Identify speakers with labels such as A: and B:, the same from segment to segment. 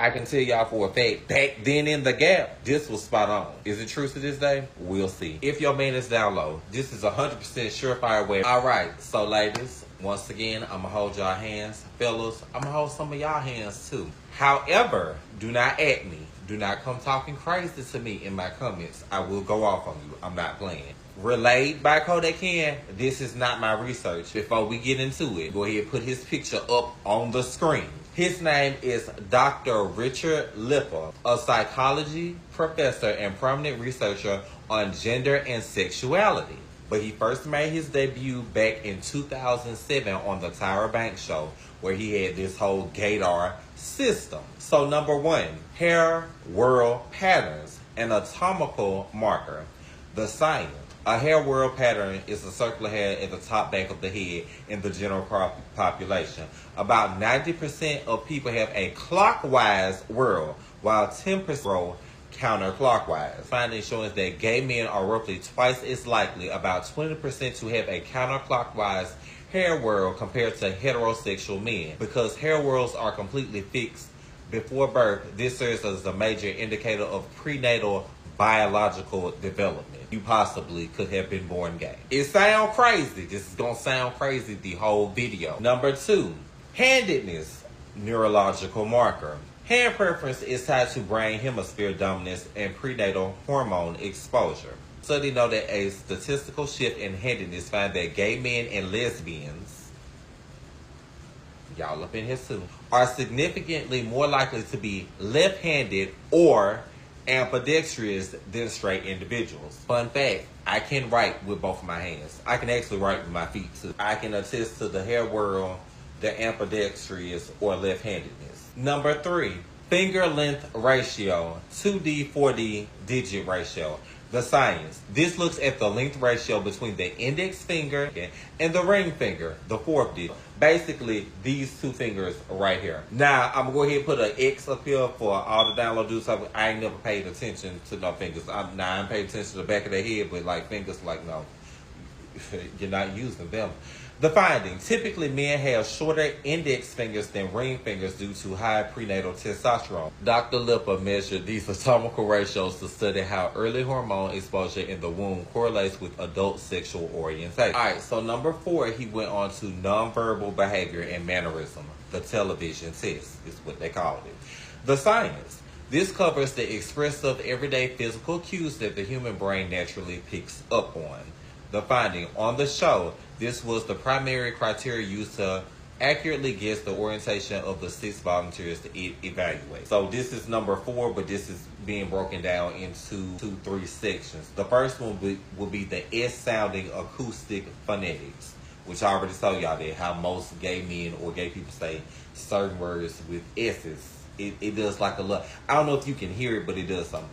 A: I can tell y'all for a fact, back then in the Gap, this was spot on. Is it true to this day? We'll see. If your man is down low, this is 100% surefire way. All right, so ladies, once again, I'm going to hold y'all hands. Fellas, I'm going to hold some of y'all hands too. However, do not at me. Do not come talking crazy to me in my comments. I will go off on you. I'm not playing. Relayed by Kodak. This is not my research. Before we get into it, go ahead and put his picture up on the screen. His name is Dr. Richard Lipper, a psychology professor and prominent researcher on gender and sexuality. But he first made his debut back in 2007 on the Tyra Banks show, where he had this whole gaydar system. So number one, hair whorl patterns, an anatomical marker. The science. A hair whorl pattern is a circular hair at the top back of the head in the general population. About 90% of people have a clockwise whorl, while 10% roll counterclockwise. Findings showing that gay men are roughly twice as likely, about 20%, to have a counterclockwise hair whorl compared to heterosexual men. Because hair whorls are completely fixed before birth, this serves as a major indicator of prenatal biological development. You possibly could have been born gay. It sounds crazy. This is going to sound crazy the whole video. Number two, handedness, neurological marker. Hand preference is tied to brain hemisphere dominance and prenatal hormone exposure. Studies know that a statistical shift in handedness find that gay men and lesbians, y'all up in here too, are significantly more likely to be left-handed or ambidextrous than straight individuals. Fun fact, I can write with both of my hands. I can actually write with my feet too. I can attest to the hair whorl, the ambidextrous, or left-handedness. Number three, finger length ratio, 2D, 4D digit ratio. The science. This looks at the length ratio between the index finger and the ring finger, the fourth digit. Basically, these two fingers right here. Now, I'm going to go ahead and put an X up here for all the download dudes. I ain't never paid attention to no fingers. I'm paying attention to the back of their head, but like fingers, like no, you're not using them. The finding, typically men have shorter index fingers than ring fingers due to high prenatal testosterone. Dr. Lipper measured these anatomical ratios to study how early hormone exposure in the womb correlates with adult sexual orientation. All right, so number four, he went on to nonverbal behavior and mannerism. The television test is what they called it. The science. This covers the expressive everyday physical cues that the human brain naturally picks up on. The finding on the show, this was the primary criteria used to accurately guess the orientation of the 6 volunteers to evaluate. So this is number four, but this is being broken down into three sections. The first one will be the S-sounding acoustic phonetics, which I already told y'all that how most gay men or gay people say certain words with S's. It does like a lot. I don't know if you can hear it, but it does something.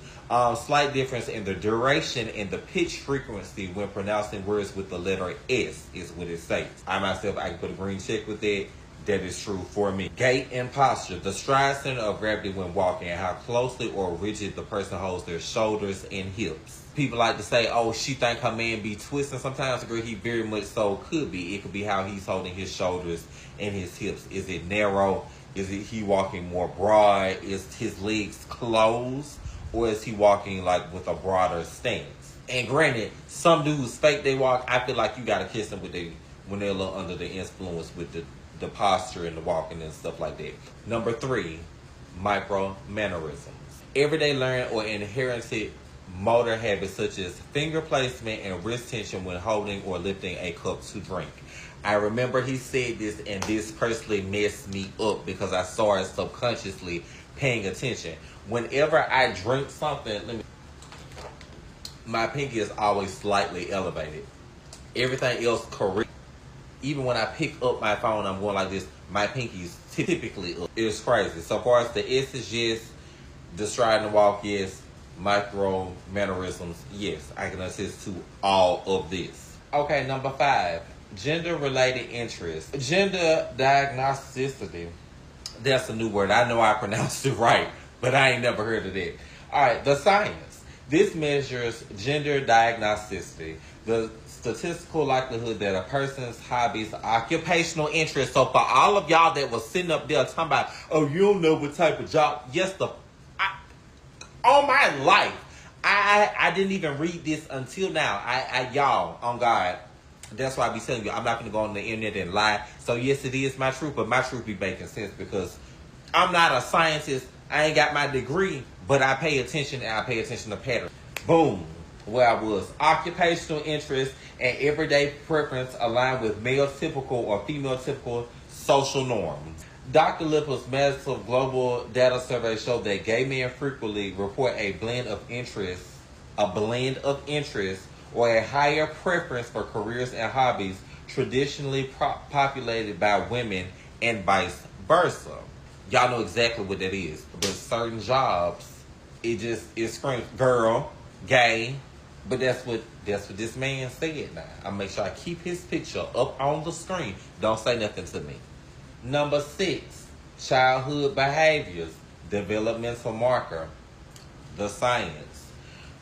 A: Slight difference in the duration and the pitch frequency when pronouncing words with the letter S is what it states. I myself, I can put a green check with that. That is true for me. Gait and posture. The stride center of gravity when walking and how closely or rigid the person holds their shoulders and hips. People like to say, oh, she think her man be twisting. Sometimes, girl, he very much so could be. It could be how he's holding his shoulders and his hips. Is it narrow? Is it he walking more broad? Is his legs closed? Or is he walking like with a broader stance? And granted, some dudes fake they walk. I feel like you gotta kiss them with when they're a little under the influence with the posture and the walking and stuff like that. Number three, micro mannerisms. Everyday learned or inherited motor habits such as finger placement and wrist tension when holding or lifting a cup to drink. I remember he said this, and this personally messed me up because I saw it subconsciously paying attention. Whenever I drink something, my pinky is always slightly elevated. Everything else correct. Even when I pick up my phone, I'm going like this. My pinky is typically up. It's crazy. So far as the S is yes, the stride and walk yes, micro mannerisms yes. I can attest to all of this. Okay, number five. Gender-related interests. Gender diagnosticity. That's a new word. I know I pronounced it right, but I ain't never heard of that. All right, the science. This measures gender diagnosticity. The statistical likelihood that a person's hobbies, occupational interests. So for all of y'all that was sitting up there talking about, oh, you don't know what type of job. Yes, all my life, I didn't even read this until now. Y'all, on God, that's why I be telling you, I'm not going to go on the internet and lie. So yes, it is my truth, but my truth be making sense because I'm not a scientist. I ain't got my degree, but I pay attention and I pay attention to patterns. Boom. Where I was. Occupational interest and everyday preference align with male typical or female typical social norms. Dr. Lipper's massive global data survey showed that gay men frequently report a blend of interest or a higher preference for careers and hobbies traditionally populated by women and vice versa. Y'all know exactly what that is. But certain jobs, it screams girl, gay. But that's what this man said now. I'll make sure I keep his picture up on the screen. Don't say nothing to me. Number 6, childhood behaviors, developmental marker, the science.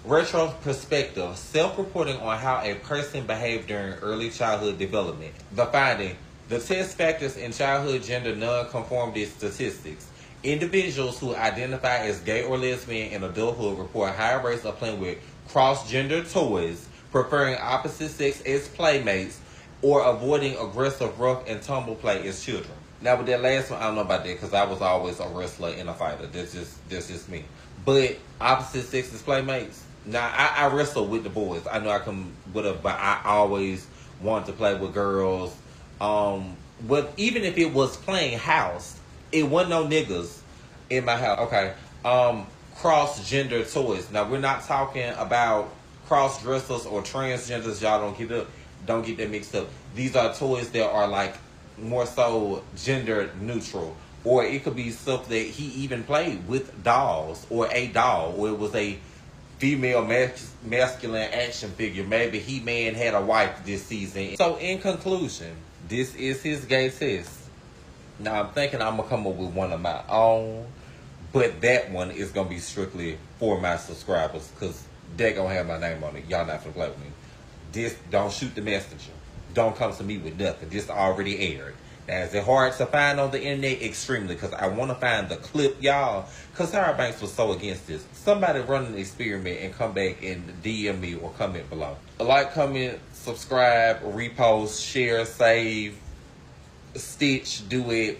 A: Retrospective, self-reporting on how a person behaved during early childhood development. The finding, the test factors in childhood gender non-conformity statistics. Individuals who identify as gay or lesbian in adulthood report higher rates of playing with cross-gender toys, preferring opposite sex as playmates, or avoiding aggressive rough and tumble play as children. Now with that last one, I don't know about that because I was always a wrestler and a fighter. That's just me. But opposite sex as playmates. Now I wrestle with the boys. I know I come with but I always wanted to play with girls. But even if it was playing house, it wasn't no niggas in my house. Okay. Cross-gender toys. Now we're not talking about cross-dressers or transgenders. Y'all don't get that mixed up. These are toys that are like more so gender neutral, or it could be stuff that he even played with dolls, or a doll, or it was a female masculine action figure. Maybe He-Man had a wife this season. So in conclusion, this is his gay test. Now I'm thinking I'm gonna come up with one of my own, but that one is gonna be strictly for my subscribers because they gonna have my name on it. Y'all not gonna play with me. This, don't shoot the messenger. Don't come to me with nothing. This already aired. Now, is it hard to find on the internet? Extremely, because I want to find the clip, y'all. Because Tyra Banks was so against this. Somebody run an experiment and come back and DM me or comment below. Like, comment, subscribe, repost, share, save, stitch, do with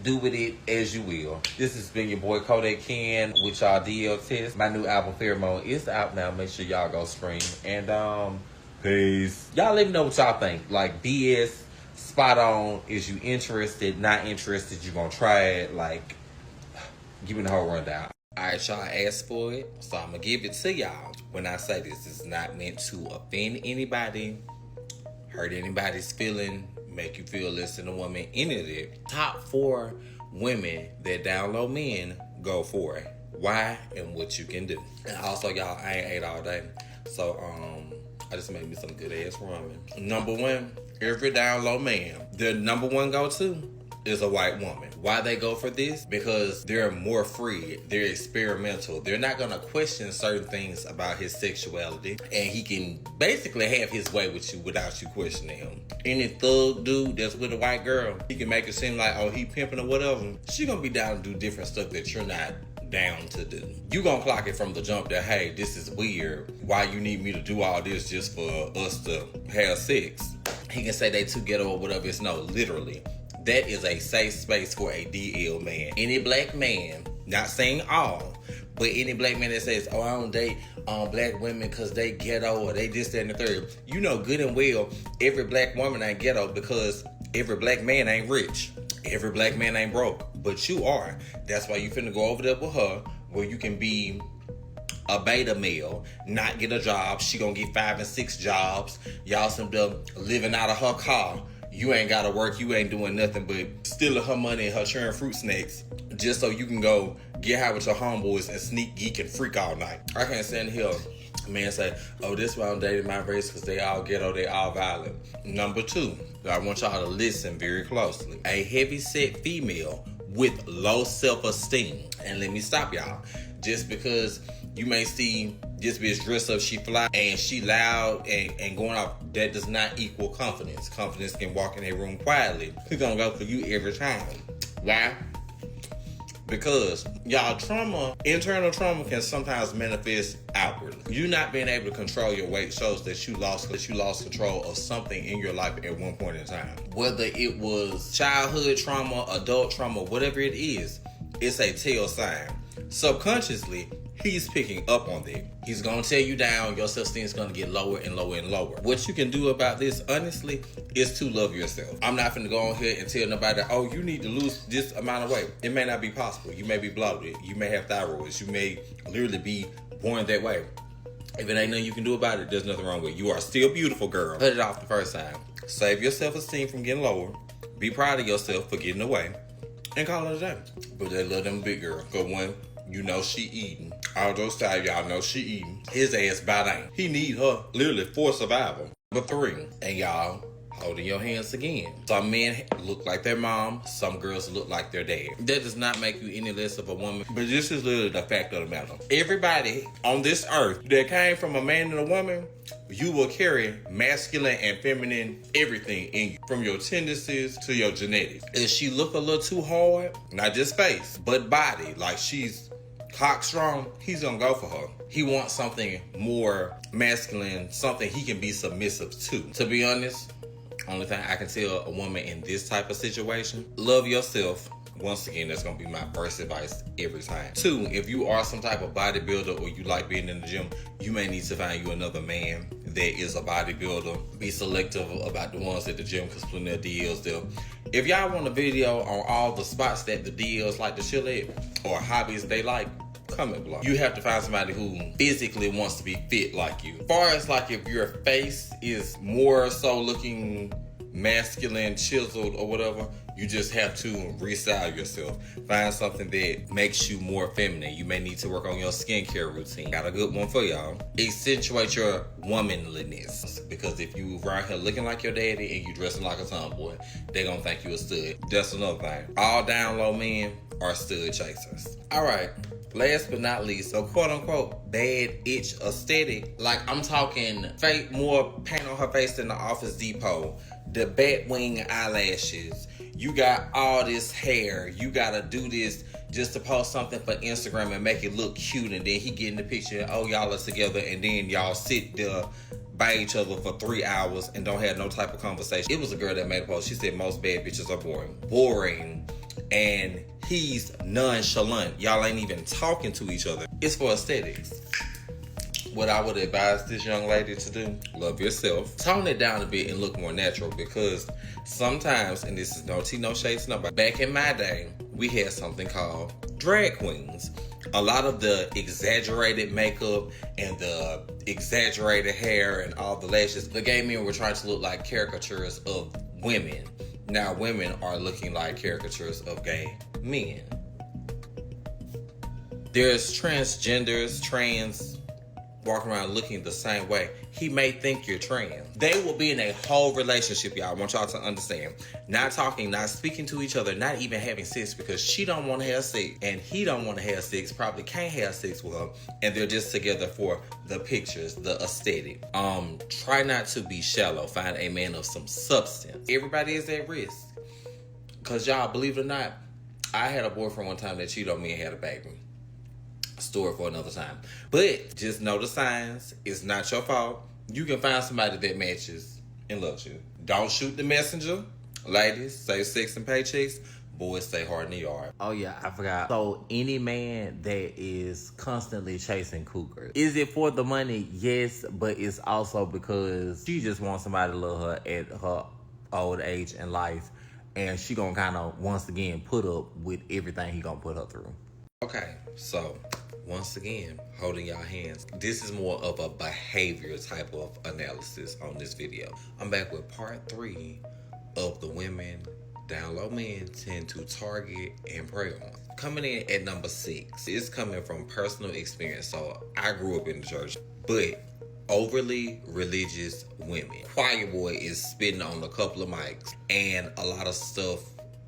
A: it as you will. This has been your boy Kodak Ken with y'all DL Test. My new album Pheromone is out now. Make sure y'all go stream. And peace. Y'all let me know what y'all think. Like BS, spot on. Is you interested? Not interested? You gonna try it? Like, give me the whole rundown. Alright, y'all asked for it, so I'm gonna give it to y'all. When I say this, it's not meant to offend anybody, hurt anybody's feeling, make you feel less than a woman, any of that. Top 4 women that download men, go for it. Why and what you can do. And also, y'all, I ain't ate all day. So, I just made me some good ass ramen. Number 1, every download man, their number 1 go-to is a white woman. Why they go for this? Because they're more free. They're experimental. They're not gonna question certain things about his sexuality. And he can basically have his way with you without you questioning him. Any thug dude that's with a white girl, he can make it seem like, oh, he pimping or whatever. She gonna be down to do different stuff that you're not down to do. You gonna clock it from the jump that, hey, this is weird. Why you need me to do all this just for us to have sex? He can say they too ghetto or whatever. It's no, literally. That is a safe space for a DL man. Any black man, not saying all, but any black man that says, oh, I don't date black women because they ghetto or they this, that, and the third. You know good and well every black woman ain't ghetto because every black man ain't rich. Every black man ain't broke. But you are. That's why you finna go over there with her where you can be a beta male, not get a job. She gonna get 5 and 6 jobs. Y'all some dumb living out of her car. You ain't gotta work, you ain't doing nothing but stealing her money and her churn fruit snacks just so you can go get high with your homeboys and sneak, geek, and freak all night. I can't stand here. A man say, oh, this why I'm dating my race because they all ghetto, they all violent. Number 2, I want y'all to listen very closely. A heavy-set female with low self-esteem. And let me stop y'all. Just because you may see this bitch dress up, she fly, and she loud and going off. That does not equal confidence. Confidence can walk in a room quietly. It's gonna go for you every time. Why? Because y'all internal trauma can sometimes manifest outwardly. You not being able to control your weight shows that you lost control of something in your life at one point in time. Whether it was childhood trauma, adult trauma, whatever it is, it's a tell sign. Subconsciously, he's picking up on that. He's gonna tear you down. Your self-esteem is gonna get lower and lower and lower. What you can do about this, honestly, is to love yourself. I'm not finna go on here and tell nobody, oh, you need to lose this amount of weight. It may not be possible. You may be bloated. You may have thyroids. You may literally be born that way. If it ain't nothing you can do about it, there's nothing wrong with it. You are still beautiful, girl. Cut it off the first time. Save your self-esteem from getting lower. Be proud of yourself for getting away. And call it a day. But they love them big girl. Cause one, you know she eating. All those times y'all know she eating. His ass about ain't. He need her literally for survival. Number 3, and y'all holding your hands again. Some men look like their mom. Some girls look like their dad. That does not make you any less of a woman. But this is literally the fact of the matter. Everybody on this earth that came from a man and a woman, you will carry masculine and feminine everything in you. From your tendencies to your genetics. If she look a little too hard, not just face, but body, like she's cock strong, he's gonna go for her. He wants something more masculine, something he can be submissive to. To be honest, only thing I can tell a woman in this type of situation, love yourself. Once again, that's gonna be my first advice every time. 2, if you are some type of bodybuilder or you like being in the gym, you may need to find you another man that is a bodybuilder. Be selective about the ones at the gym because plenty of DLs there. If y'all want a video on all the spots that the DLs like to chill at or hobbies they like, comment below. You have to find somebody who physically wants to be fit like you. As far as like if your face is more so looking masculine, chiseled or whatever, you just have to restyle yourself. Find something that makes you more feminine. You may need to work on your skincare routine. Got a good one for y'all. Accentuate your womanliness. Because if you around here looking like your daddy and you dressing like a tomboy, they gonna think you a stud. That's another thing. All down low men are stud chasers. All right. Last but not least, so quote unquote bad itch aesthetic. Like I'm talking more paint on her face than the Office Depot. The bat wing eyelashes. You got all this hair. You gotta do this just to post something for Instagram and make it look cute. And then he get in the picture, oh y'all are together, and then y'all sit there by each other for 3 hours and don't have no type of conversation. It was a girl that made a post. She said most bad bitches are boring. Boring. And he's nonchalant. Y'all ain't even talking to each other. It's for aesthetics. What I would advise this young lady to do, love yourself. Tone it down a bit and look more natural, because sometimes, and this is no tea, no shade to nobody, back in my day, we had something called drag queens. A lot of the exaggerated makeup and the exaggerated hair and all the lashes, the gay men were trying to look like caricatures of women. Now women are looking like caricatures of gay men. There's transgenders, trans, walking around looking the same way. He may think you're trans. They will be in a whole relationship, y'all. I want y'all to understand. Not talking, not speaking to each other, not even having sex, because she don't want to have sex and he don't want to have sex, probably can't have sex with her, and they're just together for the pictures, the aesthetic. Try not to be shallow. Find a man of some substance. Everybody is at risk. Because y'all, believe it or not, I had a boyfriend one time that cheated on me and had a baby. Story for another time. But just know the signs. It's not your fault. You can find somebody that matches and loves you. Don't shoot the messenger. Ladies, save sex and paychecks. Boys, stay hard in the yard.
B: Oh yeah, I forgot. So any man that is constantly chasing cougars, is it for the money? Yes, but it's also because she just wants somebody to love her at her old age in life, and she gonna kind of once again put up with everything he gonna put her through.
A: Okay, so once again, holding y'all hands. This is more of a behavior type of analysis on this video. I'm back with part 3 of the women down low men tend to target and prey on. Coming in at number 6, it's coming from personal experience. So I grew up in the church, but overly religious women. Choir boy is spitting on a couple of mics, and a lot of stuff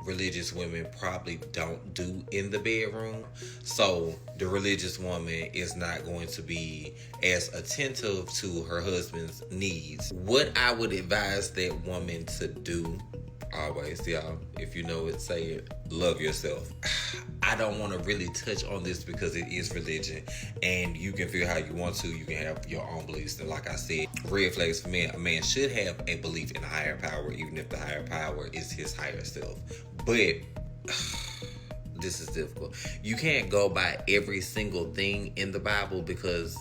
A: religious women probably don't do in the bedroom. So
B: the religious woman is not going to be as attentive to her husband's needs. What I would advise that woman to do, always, y'all, if you know it, say it, love yourself. I don't want to really touch on this because it is religion and you can feel how you want to. You can have your own beliefs. And like I said, red flags for men, a man should have a belief in a higher power, even if the higher power is his higher self. But this is difficult. You can't go by every single thing in the Bible because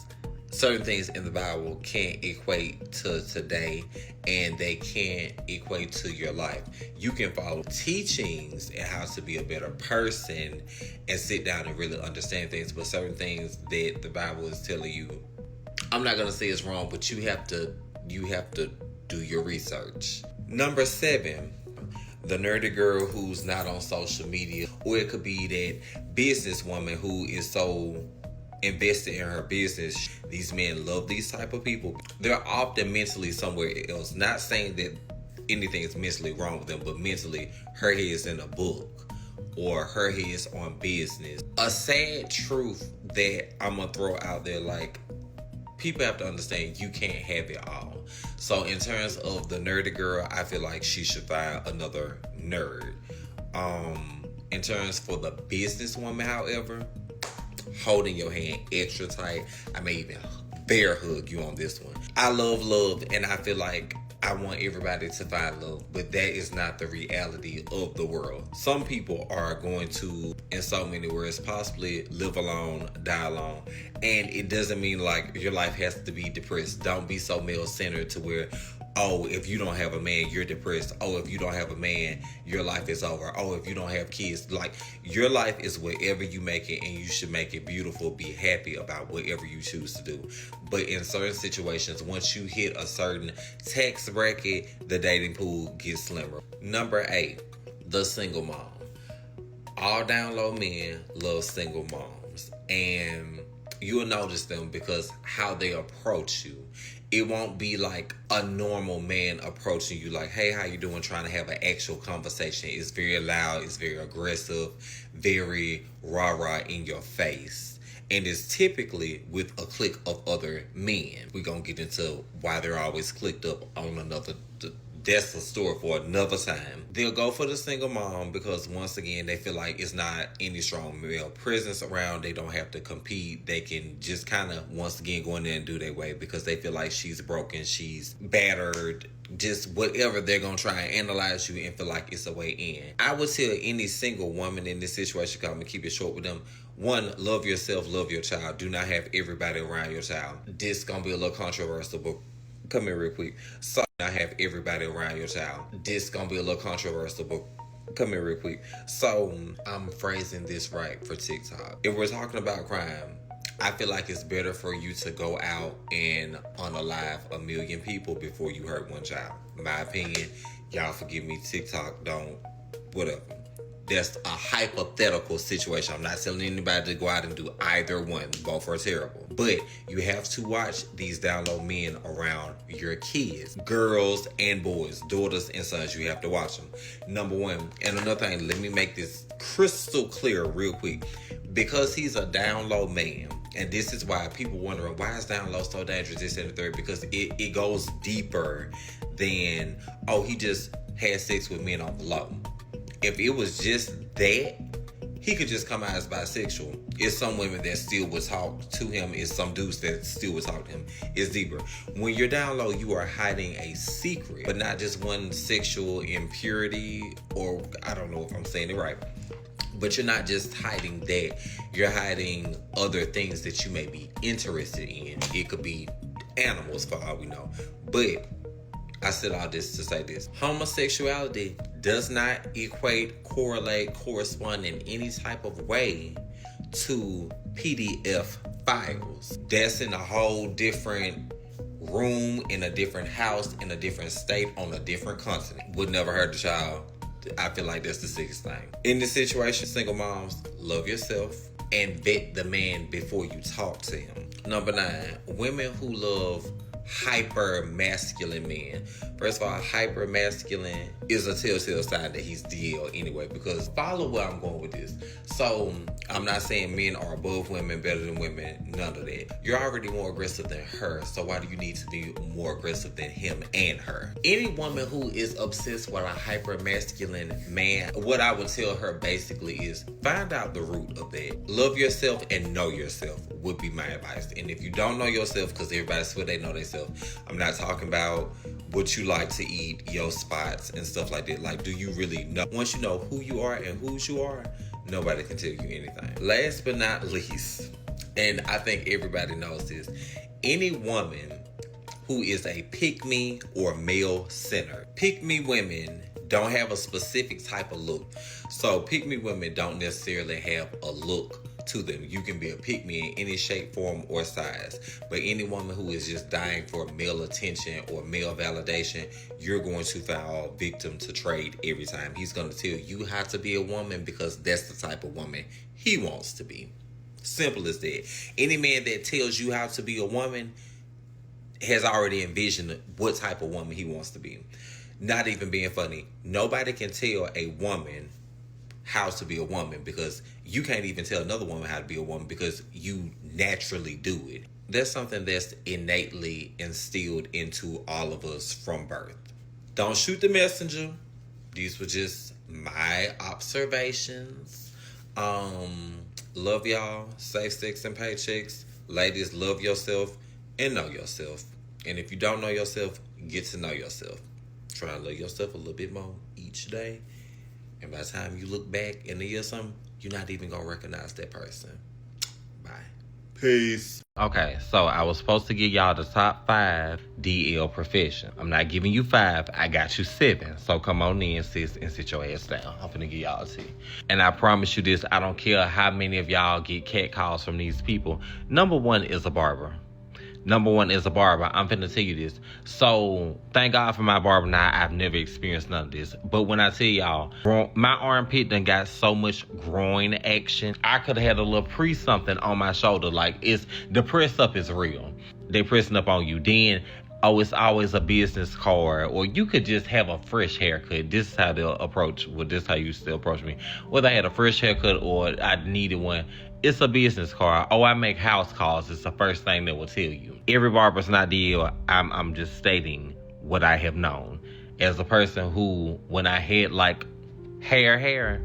B: certain things in the Bible can't equate to today and they can't equate to your life. You can follow teachings and how to be a better person and sit down and really understand things, but certain things that the Bible is telling you, I'm not going to say it's wrong, but you have to do your research. Number 7, the nerdy girl who's not on social media, or it could be that businesswoman who is so invested in her business. These men love these type of people. They're often mentally somewhere else. Not saying that anything is mentally wrong with them, but mentally her head's in a book or her head's on business. A sad truth that I'm gonna throw out there, like, people have to understand you can't have it all. So in terms of the nerdy girl, I feel like she should find another nerd. In terms for the businesswoman, however, holding your hand extra tight. I may even bear hug you on this one. I love love, and I feel like I want everybody to find love, but that is not the reality of the world. Some people are going to, in so many words, possibly live alone, die alone, and it doesn't mean like your life has to be depressed. Don't be so male-centered to where, oh, if you don't have a man, you're depressed. Oh, if you don't have a man, your life is over. Oh, if you don't have kids, like, your life is whatever you make it, and you should make it beautiful. Be happy about whatever you choose to do. But in certain situations, once you hit a certain tax bracket, the dating pool gets slimmer. Number 8, the single mom. All down low men love single moms, and you'll notice them because how they approach you. It won't be like a normal man approaching you like, hey, how you doing? Trying to have an actual conversation. It's very loud. It's very aggressive, very rah-rah in your face. And it's typically with a clique of other men. We're going to get into why they're always clicked up on another. That's a story for another time. They'll go for the single mom because, once again, they feel like it's not any strong male presence around. They don't have to compete. They can just kind of, once again, go in there and do their way because they feel like she's broken, she's battered, just whatever. They're going to try and analyze you and feel like it's a way in. I would tell any single woman in this situation, come and keep it short with them. 1, love yourself, love your child. Do not have everybody around your child. This going to be a little controversial, but come here real quick. So, not have everybody around your child. This gonna be a little controversial, but come here real quick. So, I'm phrasing this right for TikTok. If we're talking about crime, I feel like it's better for you to go out and unalive 1 million people before you hurt one child. My opinion, y'all forgive me, TikTok don't, whatever. That's a hypothetical situation. I'm not telling anybody to go out and do either one. Both are terrible. But you have to watch these down low men around your kids. Girls and boys, daughters and sons. You have to watch them. Number 1. And another thing, let me make this crystal clear real quick. Because he's a down low man, and this is why people wondering, why is down low so dangerous, this and the third? Because it goes deeper than, oh, he just had sex with men on the low. If it was just that, he could just come out as bisexual. It's some women that still would talk to him. It's some dudes that still would talk to him. It's deeper. When you're down low, you are hiding a secret, but not just one sexual impurity, or I don't know if I'm saying it right. But you're not just hiding that. You're hiding other things that you may be interested in. It could be animals, for all we know. But I said all this to say this. Homosexuality does not equate, correlate, correspond in any type of way to PDF files. That's in a whole different room, in a different house, in a different state, on a different continent. Would never hurt a child. I feel like that's the sickest thing. In this situation, single moms, love yourself and vet the man before you talk to him. Number 9, women who love
A: hyper masculine men. First of all, hyper masculine is a telltale sign that he's DL anyway, because follow where I'm going with this. So I'm not saying men are above women, better than women, none of that. You're already more aggressive than her, so why do you need to be more aggressive than him and her? Any woman who is obsessed with a hyper masculine man, what I would tell her basically is find out the root of that. Love yourself and know yourself would be my advice. And if you don't know yourself, because everybody swear they know themselves, I'm not talking about what you like to eat, your spots and stuff like that. Like, do you really know? Once you know who you are and whose you are, nobody can tell you anything. Last but not least, and I think everybody knows this, any woman who is a pick-me or male-centered. Pick-me women don't have a specific type of look. So pick-me women don't necessarily have a look to them. You can be a pick-me in any shape, form, or size. But any woman who is just dying for male attention or male validation, you're going to fall victim to trade every time. He's going to tell you how to be a woman because that's the type of woman he wants to be. Simple as that. Any man that tells you how to be a woman has already envisioned what type of woman he wants to be. Not even being funny. Nobody can tell a woman how to be a woman because you can't even tell another woman how to be a woman because you naturally do it. That's something that's innately instilled into all of us from birth. Don't shoot the messenger. These were just my observations. Love y'all. Safe sex and paychecks. Ladies, love yourself and know yourself. And if you don't know yourself, get to know yourself. Try and love yourself a little bit more each day. And by the time you look back in a year or something, you're not even going to recognize that person. Bye. Peace. Okay, so I was supposed to give y'all the top 5 DL profession. I'm not giving you 5. I got you 7. So come on in, sis, and sit your ass down. I'm finna give y'all a tea. And I promise you this, I don't care how many of y'all get cat calls from these people. Number 1 is a barber. I'm finna tell you this. So, thank God for my barber now. I've never experienced none of this. But when I tell y'all, my armpit done got so much groin action. I could have had a little something on my shoulder. Like, the press up is real. They pressing up on you. Then, it's always a business card. Or you could just have a fresh haircut. This is how they'll approach. Well, this is how you used to approach me. Whether I had a fresh haircut or I needed one. It's a business card. Oh, I make house calls. It's the first thing they will tell you. Every barber's not DL. I'm just stating what I have known. As a person who, when I had like hair,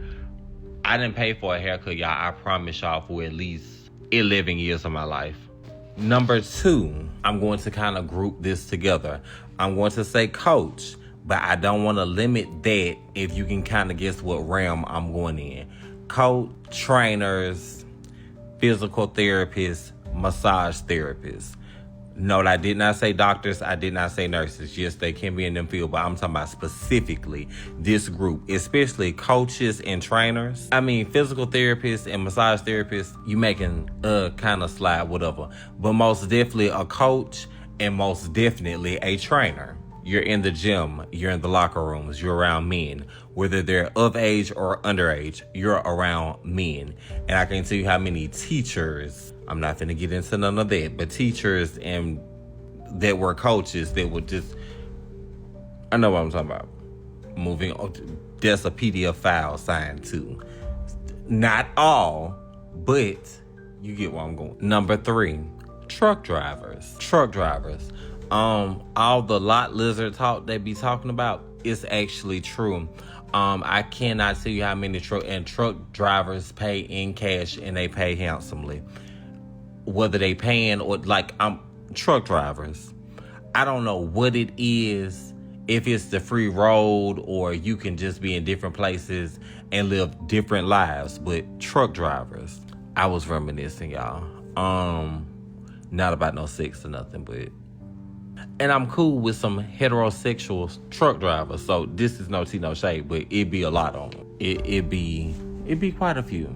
A: I didn't pay for a haircut, y'all. I promise y'all for at least 11 years of my life. Number 2, I'm going to kind of group this together. I'm going to say coach, but I don't want to limit that if you can kind of guess what realm I'm going in. Coach, trainers, physical therapists, massage therapists. No, I did not say doctors. I did not say nurses. Yes, they can be in them field, but I'm talking about specifically this group, especially coaches and trainers. I mean, physical therapists and massage therapists, you making kind of slide, whatever. But most definitely a coach and most definitely a trainer. You're in the gym, you're in the locker rooms, you're around men. Whether they're of age or underage, you're around men. And I can tell you how many teachers, I'm not going to get into none of that, but teachers and that were coaches that would just, I know what I'm talking about. Moving on, there's a PDF file signed too. Not all, but you get where I'm going. Number 3, truck drivers. All the lot lizard talk they be talking about is actually true. I cannot tell you how many truck drivers pay in cash and they pay handsomely. Whether they paying or truck drivers. I don't know what it is, if it's the free road or you can just be in different places and live different lives, but truck drivers. I was reminiscing, y'all. Not about no sex or nothing, but. And I'm cool with some heterosexual truck drivers. So this is no tea, no shade, but it be a lot on them. It be quite a few.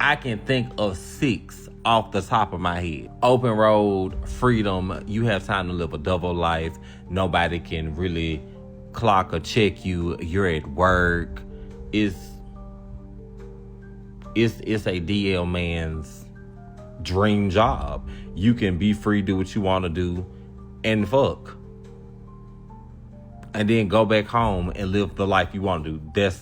A: I can think of 6 off the top of my head. Open road, freedom. You have time to live a double life. Nobody can really clock or check you. You're at work. It's a DL man's dream job. You can be free, do what you want to do,
B: and fuck. And then go back home and live the life you want to do.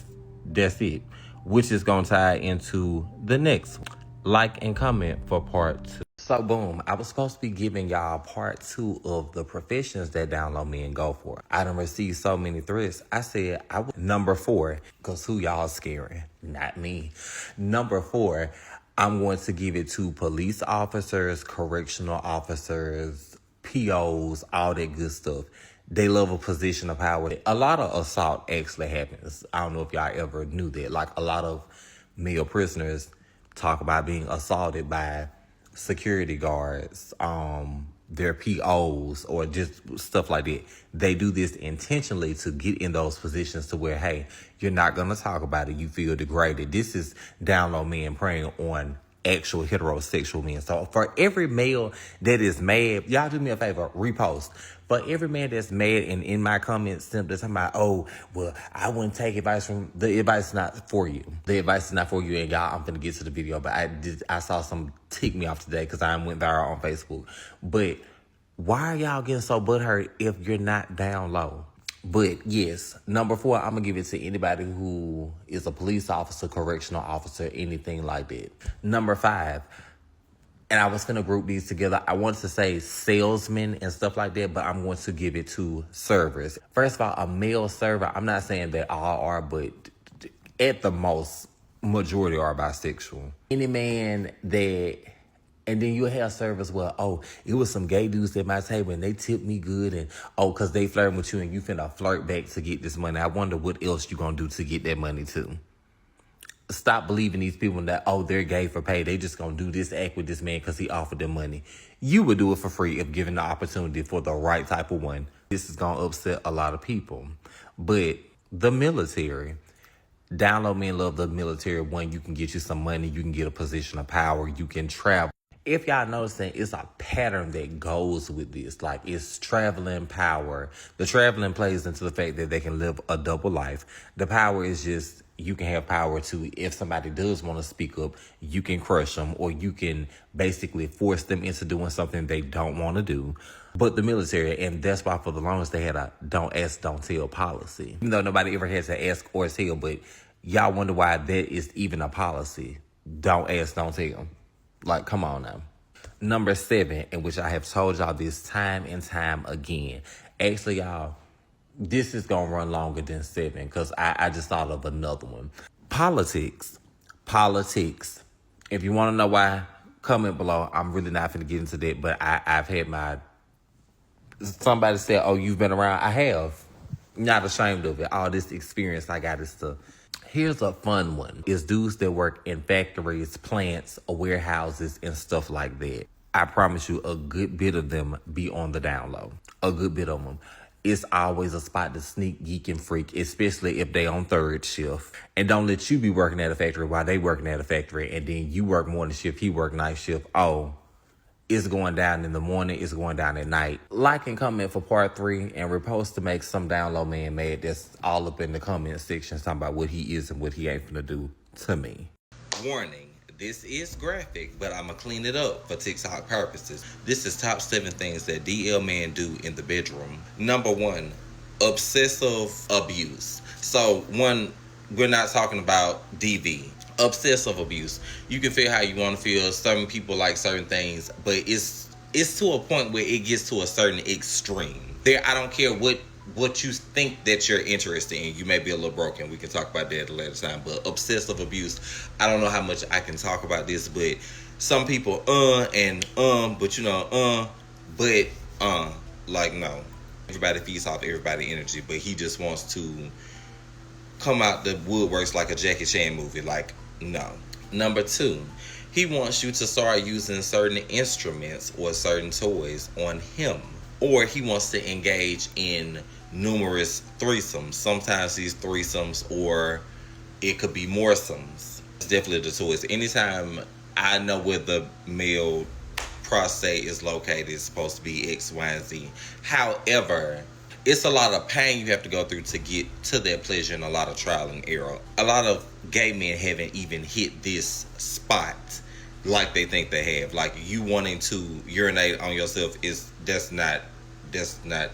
B: That's it. Which is going to tie into the next one. Like and comment for part 2. So boom, I was supposed to be giving y'all part 2 of the professions that down low men go for. I done received so many threats. I said I was number 4, because who y'all scaring? Not me. Number 4, I'm going to give it to police officers, correctional officers, POs, all that good stuff. They love a position of power. A lot of assault actually happens. I don't know if y'all ever knew that. Like, a lot of male prisoners talk about being assaulted by security guards, their POs, or just stuff like that. They do this intentionally to get in those positions to where, hey, you're not going to talk about it. You feel degraded. This is down low men preying on actual heterosexual men. So for every male that is mad, y'all do me a favor, repost. For every man that's mad and in my comments simply talking about, oh, well, I wouldn't take advice from, the advice is not for you. The advice is not for you, and y'all, I'm finna get to the video, but I saw some tick me off today because I went viral on Facebook. But why are y'all getting so butthurt if you're not down low? But yes, number 4, I'm going to give it to anybody who is a police officer, correctional officer, anything like that. Number 5, and I was going to group these together. I wanted to say salesmen and stuff like that, but I'm going to give it to servers. First of all, a male server, I'm not saying that all are, but at the most, majority are bisexual. Any man that... And then you'll have servers where, oh, it was some gay dudes at my table and they tipped me good, and oh, because they flirting with you and you finna flirt back to get this money. I wonder what else you gonna do to get that money too. Stop believing these people that, oh, they're gay for pay. They just gonna do this act with this man because he offered them money. You would do it for free if given the opportunity for the right type of one. This is gonna upset a lot of people. But the military, down low men love the military. One, you can get you some money, you can get a position of power, you can travel. If y'all noticing, it's a pattern that goes with this. Like, it's traveling power. The traveling plays into the fact that they can live a double life. The power is just, you can have power to, if somebody does want to speak up, you can crush them, or you can basically force them into doing something they don't want to do. But the military, and that's why for the longest they had a don't ask, don't tell policy. Even though nobody ever had to ask or tell, but y'all wonder why that is even a policy. Don't ask, don't tell. Like, come on now. Number 7, in which I have told y'all this time and time again. Actually, y'all, this is going to run longer than 7 because I just thought of another one. Politics. If you want to know why, comment below. I'm really not going to get into that, but I've had my... Somebody said, oh, you've been around. I have. Not ashamed of it. All this experience I got is stuff. Here's a fun one. It's dudes that work in factories, plants, warehouses, and stuff like that. I promise you, a good bit of them be on the down low. A good bit of them. It's always a spot to sneak, geek, and freak, especially if they on third shift. And don't let you be working at a factory while they working at a factory, and then you work morning shift, he work night shift. Oh, it's going down in the morning, it's going down at night. Like and comment for part 3, and repost to make some down low man mad that's all up in the comment section talking about what he is and what he ain't finna do to me. Warning, this is graphic, but I'ma clean it up for TikTok purposes. This is top 7 things that DL men do in the bedroom. Number 1, obsessive abuse. So 1, we're not talking about DV. Obsessive abuse. You can feel how you want to feel. Certain people like certain things, but it's to a point where it gets to a certain extreme. I don't care what you think that you're interested in. You may be a little broken. We can talk about that at a later time. But obsessive abuse, I don't know how much I can talk about this, but some people but you know, like, no. Everybody feeds off everybody energy, but he just wants to come out the woodworks like a Jackie Chan movie. Like, no. Number 2, he wants you to start using certain instruments or certain toys on him. Or he wants to engage in numerous threesomes. Sometimes these threesomes, or it could be moresomes. It's definitely the toys. Anytime I know where the male prostate is located, it's supposed to be X, Y, and Z. However, it's a lot of pain you have to go through to get to that pleasure, and a lot of trial and error. A lot of gay men haven't even hit this spot like they think they have. Like, you wanting to urinate on yourself, that's not
A: That's not.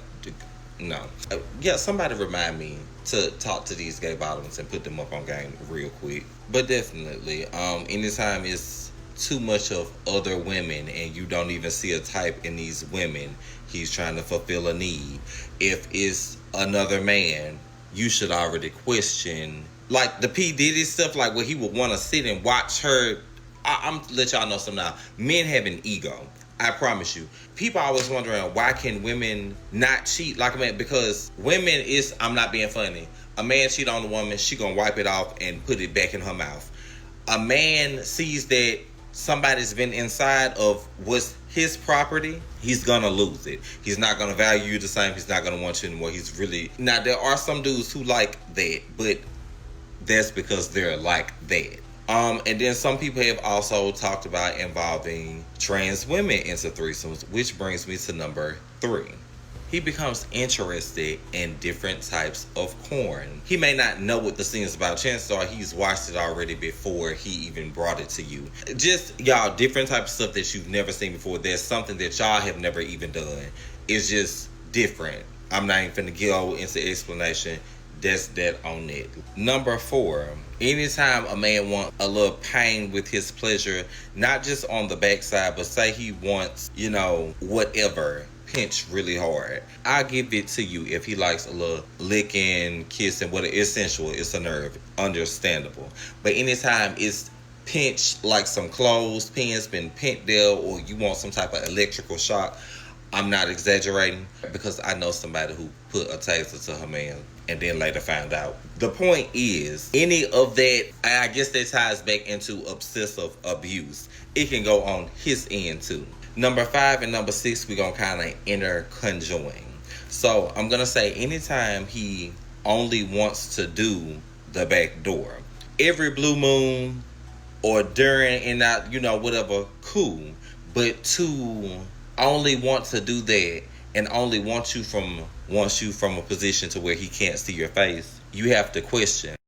A: No. Yeah, somebody remind me to talk to these gay bottoms and put them up on game real quick. But definitely, anytime it's too much of other women and you don't even see a type in these women, he's trying to fulfill a need. If it's another man, you should already question, like the P Diddy stuff, like where he would want to sit and watch her. I'm let y'all know something now. Men have an ego. I promise you. People are always wondering, why can women not cheat like a man? Because women is, I'm not being funny. A man cheat on a woman, she gonna wipe it off and put it back in her mouth. A man sees that somebody's been inside of what's his property, he's gonna lose it. He's not gonna value you the same. He's not gonna want you anymore. He's really, now there are some dudes who like that, but that's because they're like that. And then some people have also talked about involving trans women into threesomes, which brings me to number 3. He becomes interested in different types of porn. He may not know what the scene is about. Chances are he's watched it already before he even brought it to you. Just, y'all, different types of stuff that you've never seen before. There's something that y'all have never even done. It's just different. I'm not even finna go into explanation. That's that on it. Number 4, anytime a man wants a little pain with his pleasure, not just on the backside, but say he wants, whatever, pinch really hard, I'll give it to you if he likes a little licking, kissing, whatever. It's sensual, it's a nerve, understandable. But anytime it's pinched, like some clothespins been pinned there, or you want some type of electrical shock, I'm not exaggerating, because I know somebody who put a taser to her man and then later found out. The point is, any of that, I guess that ties back into obsessive abuse. It can go on his end too. Number 5 and number 6, we're going to kind of interconjoin. So I'm going to say anytime he only wants to do the back door, every blue moon or during and out, whatever, cool. But to only want to do that and only wants you from a position to where he can't see your face, you have to question.